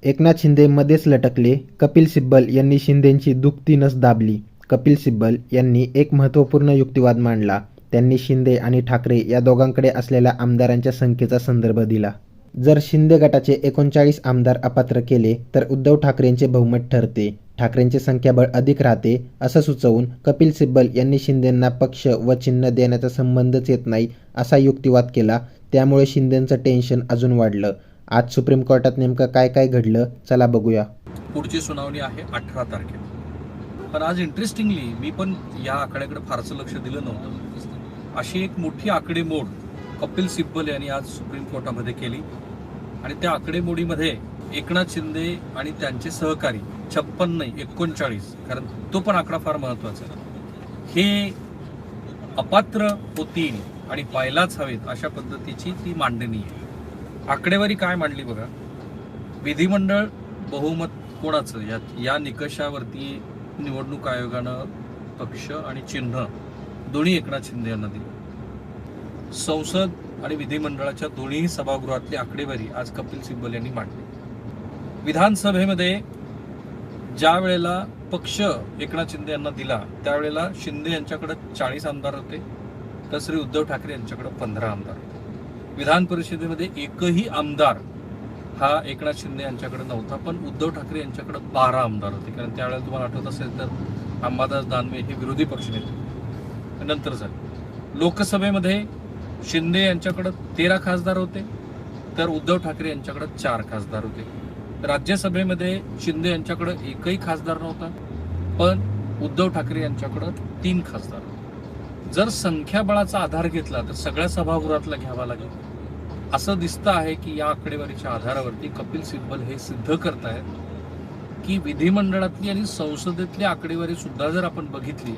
एकनाथ शिंदे मध्येच लटकले. कपिल सिब्बल यांनी शिंदेंची दुखती नस दाबली. कपिल सिब्बल यांनी एक महत्त्वपूर्ण युक्तिवाद मांडला. त्यांनी शिंदे आणि ठाकरे या दोघांकडे असलेल्या आमदारांच्या संख्येचा संदर्भ दिला. जर शिंदे गटाचे 39 आमदार अपात्र केले तर उद्धव ठाकरेंचे बहुमत ठरते. ठाकरेंचे संख्याबळ अधिक राहते असं सुचवून कपिल सिब्बल यांनी शिंदेंना पक्ष व चिन्ह देण्याचा संबंधच येत नाही असा युक्तिवाद केला. त्यामुळे शिंदेंचं टेन्शन अजून वाढलं. आज सुप्रीम कोर्टात नेमकं काय काय घडलं चला बघूया. पुढची सुनावणी आहे 18 तारखेला. पण आज इंटरेस्टिंगली मी पण या आकड्याकडे फारसं लक्ष दिलं नव्हतं. अशी एक मोठी आकडेमोड कपिल सिब्बल यांनी आज सुप्रीम कोर्टामध्ये केली आणि त्या आकडेमोडीमध्ये एकनाथ शिंदे आणि त्यांचे सहकारी 56 नाही 39, कारण तो पण आकडा फार महत्वाचा आहे, हे अपात्र होतील आणि पाहायलाच हवेत अशा पद्धतीची ती मांडणी आहे. आकडेवारी काय मांडली बघा. विधिमंडळ बहुमत कोणाचं या निकषावरती निवडणूक आयोगानं पक्ष आणि चिन्ह दोन्ही एकनाथ शिंदे यांना दिले. संसद आणि विधिमंडळाच्या दोन्ही सभागृहातली आकडेवारी आज कपिल सिब्बल यांनी मांडली. विधानसभेमध्ये ज्या वेळेला पक्ष एकनाथ शिंदे यांना दिला त्यावेळेला शिंदे यांच्याकडे 40 आमदार होते तर श्री उद्धव ठाकरे यांच्याकडे 15 आमदार होते. विधान परिषदेमध्ये एकही आमदार हा एकनाथ शिंदे यांच्याकडे नव्हता, पण उद्धव ठाकरे यांच्याकडे 12 आमदार होते. कारण त्यावेळेला तुम्हाला आठवत असेल तर अंबादास दानवे हे विरोधी पक्षनेते नंतर झाले. लोकसभेमध्ये शिंदे यांच्याकडे 13 खासदार होते तर उद्धव ठाकरे यांच्याकडे 4 खासदार होते. राज्यसभेमध्ये शिंदे यांच्याकडे एकही खासदार नव्हता, पण उद्धव ठाकरे यांच्याकडे 3 खासदार होते. जर संख्याबळाचा आधार घेतला तर सगळ्या सभागृहातला घ्यावा लागेल. असं दिसतं आहे की या आकडेवारीच्या आधारावरती कपिल सिब्बल हे सिद्ध करतायत की विधिमंडळातली आणि संसदेतली आकडेवारी सुद्धा जर आपण बघितली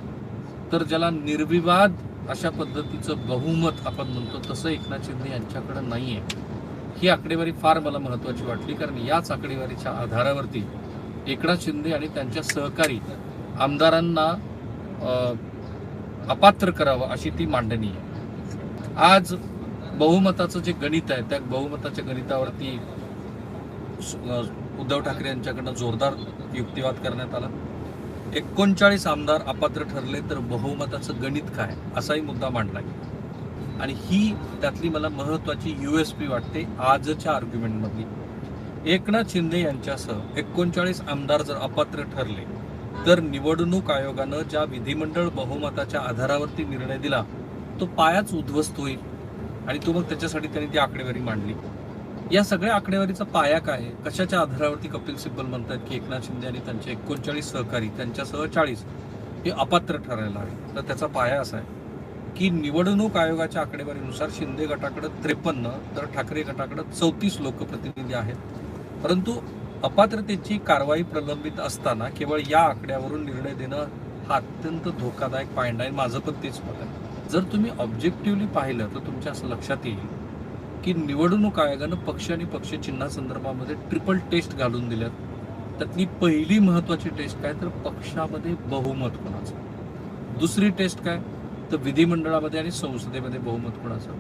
तर ज्याला निर्विवाद अशा पद्धतीचं बहुमत आपण म्हणतो तसं एकनाथ शिंदे यांच्याकडे नाहीये. ही आकडेवारी फार मला महत्वाची वाटली, कारण याच आकडेवारीच्या आधारावरती एकनाथ शिंदे आणि त्यांच्या सहकारी आमदारांना अपात्र करावं अशी ती मांडणी आहे. आज बहुमताचं जे गणित आहे त्या बहुमताच्या गणितावरती उद्धव ठाकरे यांच्याकडनं जोरदार युक्तिवाद करण्यात आला. 39 आमदार अपात्र ठरले तर बहुमताचं गणित काय असाही मुद्दा मांडला गेला आणि ही त्यातली मला महत्वाची USP वाटते आजच्या आर्ग्युमेंटमधली. एकनाथ शिंदे यांच्यासह 39 आमदार जर अपात्र ठरले तर निवडणूक आयोगानं ज्या विधिमंडळ बहुमताच्या आधारावरती निर्णय दिला तो पायाच उद्ध्वस्त होईल आणि तो मग त्याच्यासाठी त्यांनी ती आकडेवारी मांडली. या सगळ्या आकडेवारीचा पाया काय आहे, कशाच्या आधारावरती कपिल सिब्बल म्हणतात की एकनाथ शिंदे आणि त्यांचे 39 सहकारी त्यांच्यासह 40 हे अपात्र ठरायला हवे. तर त्याचा पाया असा आहे की निवडणूक आयोगाच्या आकडेवारीनुसार शिंदे गटाकडे 53 तर ठाकरे गटाकडे 34 लोकप्रतिनिधी आहेत. परंतु अपात्रतेची कारवाई प्रलंबित असताना केवळ या आकड्यावरून निर्णय देणं हा अत्यंत धोकादायक पायंडा आहे. माझं पण तेच मत आहे. जर तुम्ही ऑब्जेक्टिव्हली पाहिलं तर तुमच्या असं लक्षात येईल की निवडणूक आयोगानं पक्ष आणि पक्ष चिन्हासंदर्भामध्ये ट्रिपल टेस्ट घालून दिल्यात. त्यातली पहिली महत्वाची टेस्ट काय तर पक्षामध्ये बहुमत कोणाचं, दुसरी टेस्ट काय तर विधिमंडळामध्ये आणि संसदेमध्ये बहुमत कोणाचं,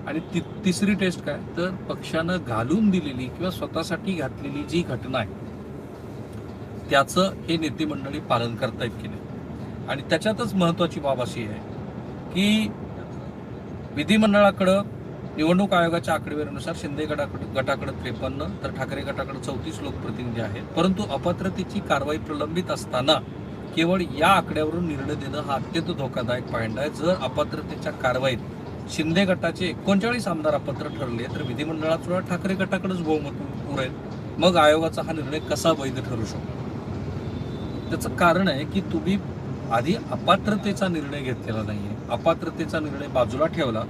आणि तिसरी टेस्ट काय तर पक्षानं घालून दिलेली किंवा स्वतःसाठी घातलेली जी घटना आहे त्याचं हे नेते मंडळी पालन करतायत की नाही. आणि त्याच्यातच महत्वाची बाब अशी आहे की विधिमंडळाकडं निवडणूक आयोगाच्या आकडेवारीनुसार शिंदे गटाकडे 53 तर ठाकरे गटाकडे 34 लोकप्रतिनिधी आहेत. परंतु अपात्रतेची कारवाई प्रलंबित असताना केवळ या आकड्यावरून निर्णय देणं हा अत्यंत धोकादायक पायंडा आहे. जर अपात्रतेच्या कारवाईत शिंदे गटाचे 39 आमदार अपात्र ठरले तर विधिमंडळात सुद्धा ठाकरे गटाकडेच बहुमत उरेल. मग आयोगाचा हा निर्णय कसा वैध ठरू शकतो. त्याचं कारण आहे की तुम्ही आधी अपात्रतेचा निर्णय घेतलेला नाहीये. अपात्रतेचा निर्णय बाजूला ठेवला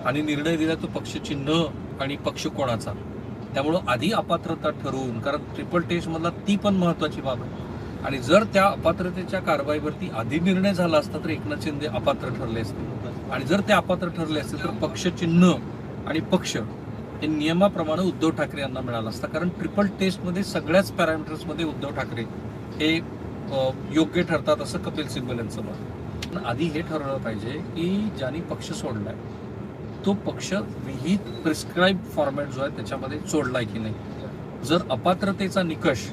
आणि निर्णय दिला तो पक्ष चिन्ह आणि पक्ष कोणाचा. त्यामुळं आधी अपात्रता ठरवून, कारण ट्रिपल टेस्ट मधला ती पण महत्वाची बाब आहे. आणि जर त्या अपात्रतेच्या कारवाईवरती आधी निर्णय झाला असता तर एकनाथ शिंदे अपात्र ठरले असते, आणि जर ते अपात्र ठरले असते तर पक्ष चिन्ह आणि पक्ष हे नियमाप्रमाणे उद्धव ठाकरे यांना मिळालं असतं. कारण ट्रिपल टेस्टमध्ये सगळ्याच पॅरामीटर्समध्ये उद्धव ठाकरे हे योग्य ठरतात असं कपिल सिब्बल यांचं मत. पण आधी हे ठरवलं पाहिजे की ज्यांनी पक्ष सोडलाय तो पक्ष विहित प्रिस्क्राईब फॉर्मॅट जो आहे त्याच्यामध्ये सोडलाय की नाही. जर अपात्रतेचा निकष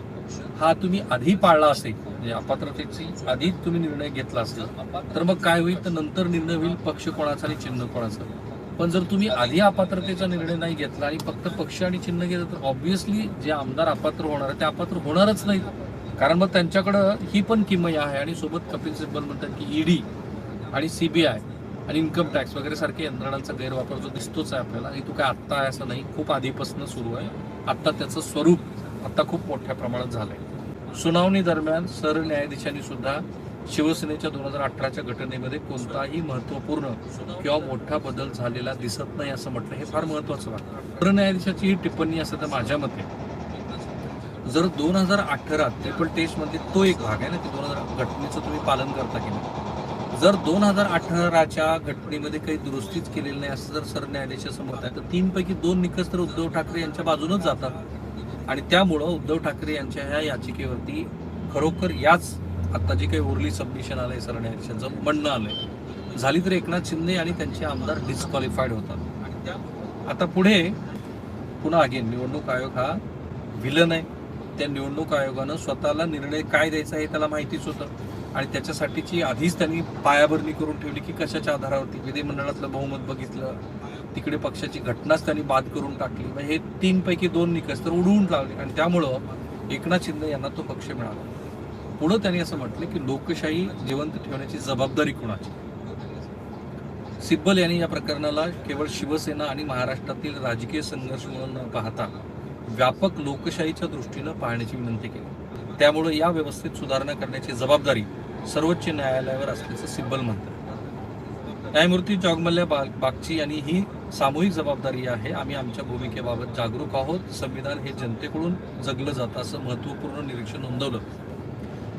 हा तुम्ही आधी पाळला असेल, म्हणजे अपात्रतेची आधी तुम्ही निर्णय घेतला असेल, तर मग काय होईल, तर नंतर निर्णय होईल पक्ष कोणाचा आणि चिन्ह कोणाचं. पण जर तुम्ही आधी अपात्रतेचा निर्णय नाही घेतला आणि फक्त पक्ष आणि चिन्ह घेतलं, तर ऑब्व्हियसली जे आमदार अपात्र होणार आहे ते अपात्र होणारच नाही. कारण मग त्यांच्याकडं ही पण किमया आहे. आणि सोबत कपिल सिब्बल म्हणतात की ईडी आणि सीबीआय आणि इन्कम टॅक्स वगैरे सारख्या यंत्रणांचा गैरवापर जो दिसतोच आहे आपल्याला, आणि तो काय आत्ता आहे असं नाही, खूप आधीपासून सुरू आहे. आत्ता त्याचं स्वरूप आता खूप मोठ्या प्रमाणात झालंय. सुनावणी दरम्यान सरन्यायाधीशांनी सुद्धा शिवसेनेच्या 2018च्या घटनेमध्ये कोणताही महत्वपूर्ण किंवा मोठा बदल झालेला दिसत नाही असं म्हटलं. हे फार महत्वाचं वाटतं. सरन्यायाधीशाची ही टिप्पणी असं तर माझ्या मते, जर 2018 ट्रिपल टेस्ट मध्ये तो एक भाग आहे ना की 2000 घटनेचं तुम्ही पालन करता की नाही, जर 2018च्या घटनेमध्ये काही दुरुस्तीच केलेली नाही असं जर सरन्यायाधीशाचं मत आहे, तर 3 पैकी 2 निकष तर उद्धव ठाकरे यांच्या बाजूनच जातात. आणि त्यामुळं उद्धव ठाकरे यांच्या ह्या याचिकेवरती खरोखर याच आता जी काही उरली सबमिशन आलंय सरन्यायाधीशांचं म्हणणं आलंय, झाली तर एकनाथ शिंदे आणि त्यांचे आमदार डिस्क्वालिफाईड होतात. आता पुढे पुन्हा अगेन निवडणूक आयोग हा विलन आहे. त्या निवडणूक आयोगानं स्वतःला निर्णय काय द्यायचा हे त्याला माहितीच होतं, आणि त्याच्यासाठीची आधीच त्यांनी पायाभरणी करून ठेवली की कशाच्या आधारावरती. विधिमंडळातलं बहुमत बघितलं, तिकडे पक्षाची घटनाच त्यांनी बाद करून टाकली. म्हणजे हे 3 पैकी 2 निकष तर उडवून लावले, आणि त्यामुळं एकनाथ शिंदे यांना तो पक्ष मिळाला. पुढं त्यांनी असं म्हटलं की लोकशाही जिवंत ठेवण्याची जबाबदारी कुणाची. सिब्बल यांनी या प्रकरणाला केवळ शिवसेना आणि महाराष्ट्रातील राजकीय संघर्ष म्हणून न पाहता व्यापक लोकशाहीच्या दृष्टीनं पाहण्याची विनंती केली. त्यामुळे या व्यवस्थेत सुधारणा करण्याची जबाबदारी सर्वोच्च न्यायालयावर असल्याचं सिब्बल म्हणतात. न्यायमूर्ती जॉगमल्ल्या बागची यांनी ही सामूहिक जबाबदारी आहे. आम्ही आमच्या भूमिकेबाबत जागरूक आहोत. संविधान हे जनतेकडून जगलं जातं असं महत्त्वपूर्ण निरीक्षण नोंदवलं.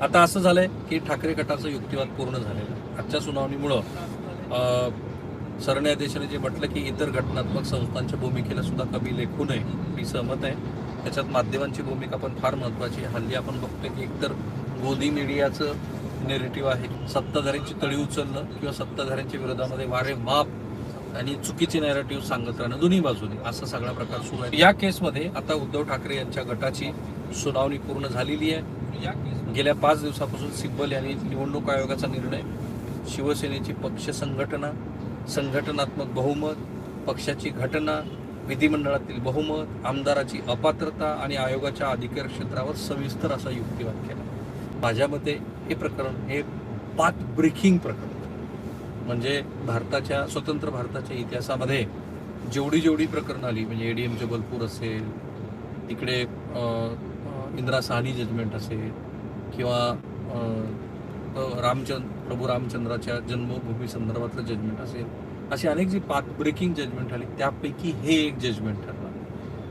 आता असं झालंय की ठाकरे गटाचा युक्तिवाद पूर्ण झालेला. आजच्या सुनावणीमुळं सरन्यायाधीशाने जे म्हटलं की इतर घटनात्मक संस्थांच्या भूमिकेला सुद्धा कमी लेखू नये, मी सहमत आहे. त्याच्यात माध्यमांची भूमिका पण फार महत्त्वाची आहे. हल्ली आपण बघतोय की एकतर गोदी मीडियाचं नेरेटिव्ह आहे, सत्ताधाऱ्यांची तळी उचलणं किंवा सत्ताधाऱ्यांच्या विरोधामध्ये वारे माप आणि चुकीचे नॅरेटिव्ह सांगत राहणं, दोन्ही बाजूने असा सगळा प्रकार सुरू आहे. या केसमध्ये आता उद्धव ठाकरे यांच्या गटाची सुनावणी पूर्ण झालेली आहे. गेल्या 5 दिवसापासून सिब्बल यांनी निवडणूक आयोगाचा निर्णय, शिवसेनेची पक्ष संघटना, संघटनात्मक बहुमत, पक्षाची घटना, विधिमंडळातील बहुमत, आमदाराची अपात्रता आणि आयोगाच्या अधिकार क्षेत्रावर सविस्तर असा युक्तिवाद केला. माझ्या मते हे प्रकरण हे पाथ ब्रेकिंग प्रकरण, म्हणजे भारताच्या स्वतंत्र भारताच्या इतिहासामध्ये जेवढी प्रकरण आली, म्हणजे एडीएम जबलपूर असेल, तिकडे इंदिरा साहनी जजमेंट असेल, किंवा प्रभू रामचंद्राच्या जन्मभूमी संदर्भातलं जजमेंट असेल, अशी अनेक जी पाथ ब्रेकिंग जजमेंट आली त्यापैकी हे एक जजमेंट ठरलं.